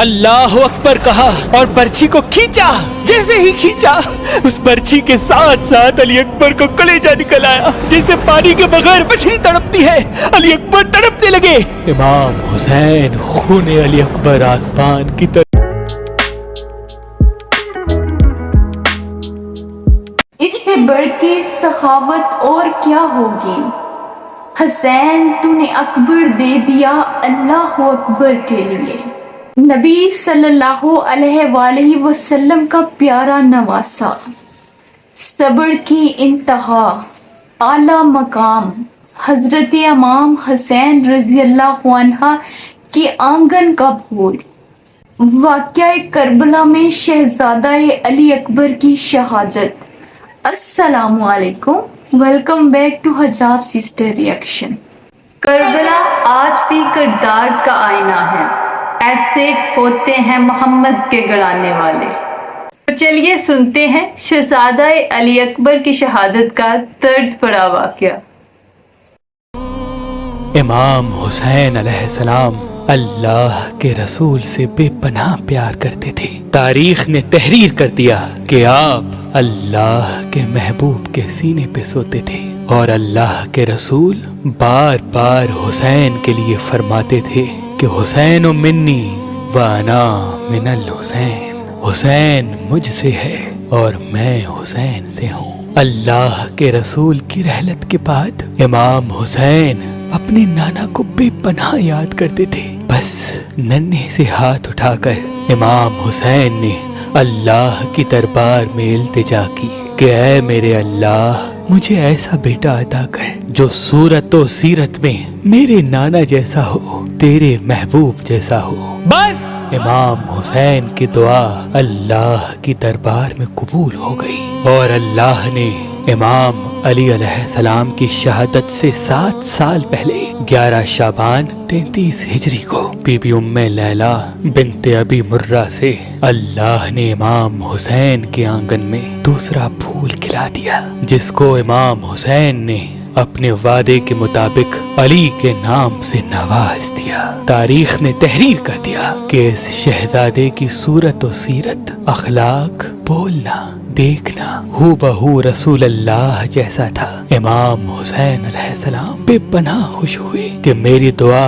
اللہ اکبر کہا اور برچھی کو کھینچا۔ جیسے ہی کھینچا اس برچھی کے ساتھ ساتھ علی اکبر کو کلیجہ نکل آیا، جیسے پانی کے بغیر مچھلی تڑپتی ہے۔ علی اکبر تڑپنے لگے۔ امام حسین خون علی اکبر آسمان کی طرف۔ اس سے بڑھ کے سخاوت اور کیا ہوگی؟ حسین تو نے اکبر دے دیا اللہ اکبر کے لیے۔ نبی صلی اللہ علیہ وآلہ وسلم کا پیارا نواسا، صبر کی انتہا، اعلیٰ مقام، حضرت امام حسین رضی اللہ عنہ کے آنگن کا پھول، واقعہ کربلا میں شہزادہ علی اکبر کی شہادت۔ السلام علیکم، ویلکم بیک ٹو حجاب سسٹر ریئیکشن۔ کربلا آج بھی کردار کا آئینہ ہے، ایسے ہوتے ہیں محمد کے گڑانے والے۔ تو چلیے سنتے ہیں شہزادہ علی اکبر کی شہادت کا درد بھرا واقعہ۔ امام حسین علیہ السلام اللہ کے رسول سے بے پناہ پیار کرتے تھے۔ تاریخ نے تحریر کر دیا کہ آپ اللہ کے محبوب کے سینے پہ سوتے تھے، اور اللہ کے رسول بار بار حسین کے لیے فرماتے تھے کہ حسین منی وانا من الحسین، حسین مجھ سے ہے اور میں حسین سے ہوں۔ اللہ کے رسول کی رحلت کے بعد امام حسین اپنے نانا کو بے پناہ یاد کرتے تھے۔ بس ننھے سے ہاتھ اٹھا کر امام حسین نے اللہ کی دربار میں التجا کی کہ اے میرے اللہ، مجھے ایسا بیٹا عطا کر جو صورت و سیرت میں میرے نانا جیسا ہو، تیرے محبوب جیسا ہو۔ بس امام حسین کی دعا اللہ کی دربار میں قبول ہو گئی، اور اللہ نے امام علی علیہ السلام کی شہادت سے 7 سال پہلے 11 شعبان 33 ہجری کو بی بی ام لیلہ بنت ابی مرہ سے اللہ نے امام حسین کے آنگن میں دوسرا پھول کھلا دیا، جس کو امام حسین نے اپنے وعدے کے مطابق علی کے نام سے نواز دیا۔ تاریخ نے تحریر کر دیا کہ اس شہزادے کی صورت و سیرت، اخلاق، بولنا، دیکھنا ہو بہو رسول اللہ جیسا تھا۔ امام حسین علیہ السلام بے پناہ خوش ہوئے کہ میری دعا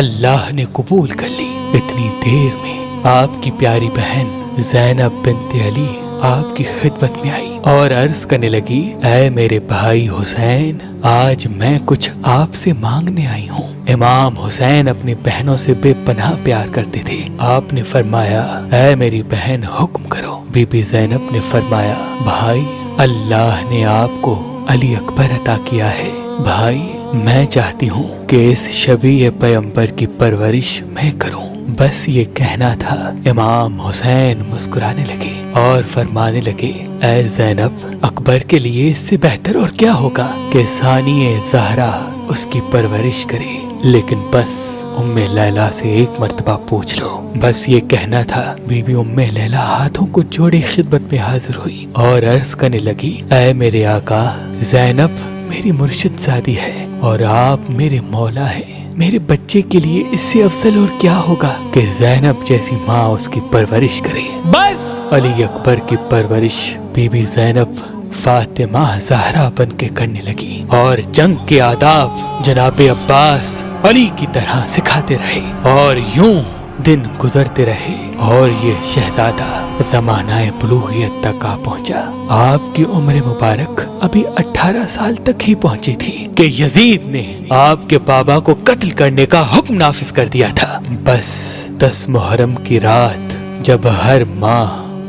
اللہ نے قبول کر لی۔ اتنی دیر میں آپ کی پیاری بہن زینب بنت علی آپ کی خدمت میں آئی اور عرض کرنے لگی، اے میرے بھائی حسین، آج میں کچھ آپ سے مانگنے آئی ہوں۔ امام حسین اپنی بہنوں سے بے پناہ پیار کرتے تھے۔ آپ نے فرمایا، اے میری بہن حکم کرو۔ بی بی زینب نے فرمایا، بھائی، اللہ نے آپ کو علی اکبر عطا کیا ہے۔ بھائی، میں چاہتی ہوں کہ اس شبیہ پیغمبر کی پرورش میں کروں۔ بس یہ کہنا تھا۔ امام حسین مسکرانے لگے اور فرمانے لگے، اے زینب، اکبر کے لیے اس سے بہتر اور کیا ہوگا کہ ثانی زہرا اس کی پرورش کرے، لیکن بس ام لیلہ سے ایک مرتبہ پوچھ لو۔ بس یہ کہنا تھا۔ بی بی ام لیلہ ہاتھوں کو جوڑے خدمت میں حاضر ہوئی اور عرض کرنے لگی، اے میرے آقا، زینب میری مرشد زادی ہے اور آپ میرے مولا ہیں۔ میرے بچے کے لیے اس سے افضل اور کیا ہوگا کہ زینب جیسی ماں اس کی پرورش کرے۔ بس علی اکبر کی پرورش بی بی زینب فاطمہ زہرا بن کے کرنے لگی، اور جنگ کے آداب جناب عباس علی کی طرح سکھاتے رہے، اور یوں دن گزرتے رہے، اور یہ شہزادہ زمانہ بلوغیت تک آ پہنچا۔ آپ کی عمر مبارک ابھی 18 سال تک ہی پہنچی تھی کہ یزید نے آپ کے بابا کو قتل کرنے کا حکم نافذ کر دیا تھا۔ بس 10 محرم کی رات جب ہر ماں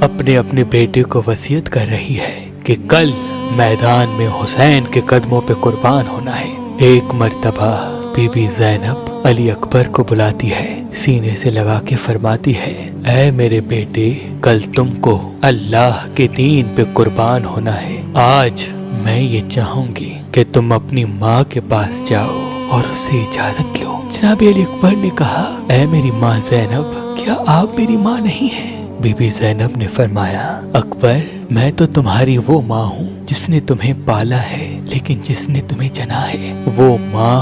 اپنے اپنے بیٹے کو وصیت کر رہی ہے کہ کل میدان میں حسین کے قدموں پہ قربان ہونا ہے، ایک مرتبہ بی بی زینب علی اکبر کو بلاتی ہے، سینے سے لگا کے فرماتی ہے، اے میرے بیٹے، کل تم کو اللہ کے دین پہ قربان ہونا ہے۔ آج میں یہ چاہوں گی کہ تم اپنی ماں کے پاس جاؤ اور اس سے اجازت لو۔ جناب علی اکبر نے کہا، اے میری ماں زینب، کیا آپ میری ماں نہیں ہیں؟ بی بی زینب نے فرمایا، اکبر، میں تو تمہاری وہ ماں ہوں جس نے تمہیں پالا ہے، لیکن جس نے تمہیں جنا ہے وہ ماں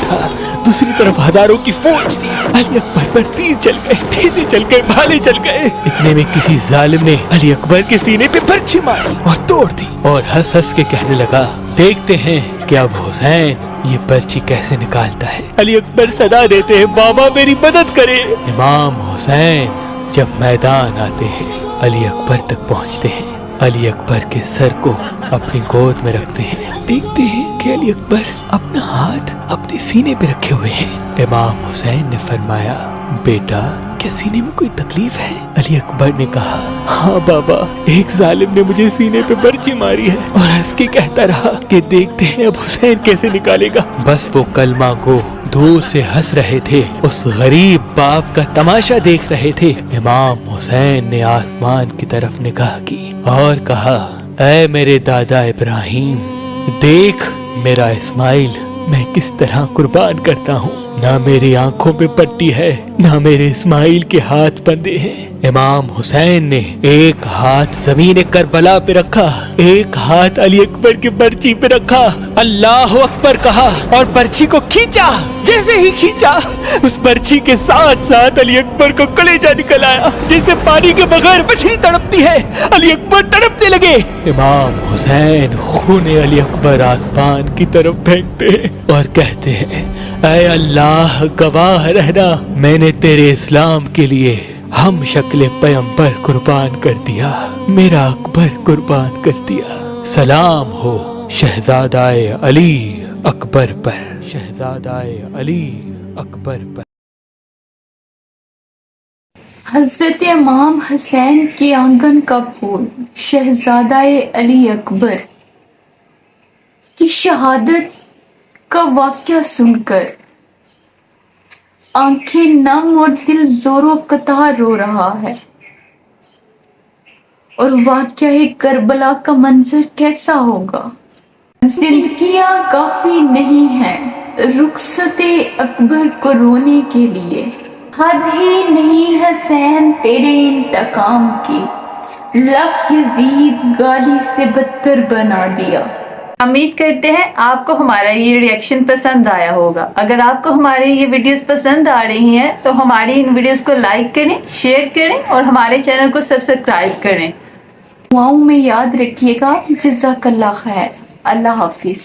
تھا، دوسری طرف ہزاروں کی فوج تھی۔ علی اکبر پر تیر چل گئے، بھیسے چل گئے، بھالے چل گئے۔ اتنے میں کسی ظالم نے علی اکبر کے سینے پہ برچھی ماری اور توڑ دی، اور ہنس ہنس کے کہنے لگا، دیکھتے ہیں کہ اب حسین یہ برچی کیسے نکالتا ہے۔ علی اکبر صدا دیتے ہیں، بابا میری مدد کرے۔ امام حسین جب میدان آتے ہیں، علی اکبر تک پہنچتے ہیں، علی اکبر کے سر کو اپنی گود میں رکھتے ہیں، دیکھتے ہیں کہ علی اکبر اپنا ہاتھ اپنے سینے پہ رکھے ہوئے ہیں۔ امام حسین نے فرمایا، بیٹا کیا سینے میں کوئی تکلیف ہے؟ علی اکبر نے کہا، ہاں بابا، ایک ظالم نے مجھے سینے پہ برچی ماری ہے، اور ہنس کے کہتا رہا کہ دیکھتے ہیں اب حسین کیسے نکالے گا۔ بس وہ کلمہ گو دور سے ہنس رہے تھے، اس غریب باپ کا تماشا دیکھ رہے تھے۔ امام حسین نے آسمان کی طرف نگاہ کی اور کہا، اے میرے دادا ابراہیم، دیکھ میرا اسماعیل میں کس طرح قربان کرتا ہوں، نہ میری آنکھوں پہ پٹی ہے، نہ میرے اسماعیل کے ہاتھ بندھے ہیں۔ امام حسین نے ایک ہاتھ زمین کربلا پہ رکھا، ایک ہاتھ علی اکبر کی برچی پہ رکھا، اللہ اکبر کہا اور برچی کو کھینچا۔ جیسے ہی کھینچا، اس برچی کے ساتھ ساتھ علی اکبر کو کلیجہ نکل آیا، جیسے پانی کے بغیر مچھلی تڑپتی ہے۔ علی اکبر تڑپنے لگے۔ امام حسین خون علی اکبر آسمان کی طرف پھینکتے ہیں اور کہتے ہیں، اے اللہ گواہ رہنا، میں نے تیرے اسلام کے لیے ہم شکل پیغمبر قربان کر دیا، میرا اکبر قربان کر دیا۔ سلام ہو شہزادہ علی اکبر پر، شہزادہ علی اکبر پر۔ حضرت امام حسین کے آنگن کا پھول شہزادہ علی اکبر کی شہادت کا واقعہ سن کر آنکھیں نم اور دل زور و قطع رو رہا ہے، اور واقعہ کربلا کا منظر کیسا ہوگا۔ زندگیاں کافی نہیں ہیں رخصت اکبر کو رونے کے لیے، حد ہی نہیں حسین تیرے انتقام کی، لفظ یزید گالی سے بدتر بنا دیا۔ امید کرتے ہیں آپ کو ہمارا یہ ریئیکشن پسند آیا ہوگا۔ اگر آپ کو ہماری یہ ویڈیوز پسند آ رہی ہیں تو ہماری ان ویڈیوز کو لائک کریں، شیئر کریں اور ہمارے چینل کو سبسکرائب کریں۔ دعاؤں میں یاد رکھیے گا۔ جزاک اللہ خیر۔ اللہ حافظ۔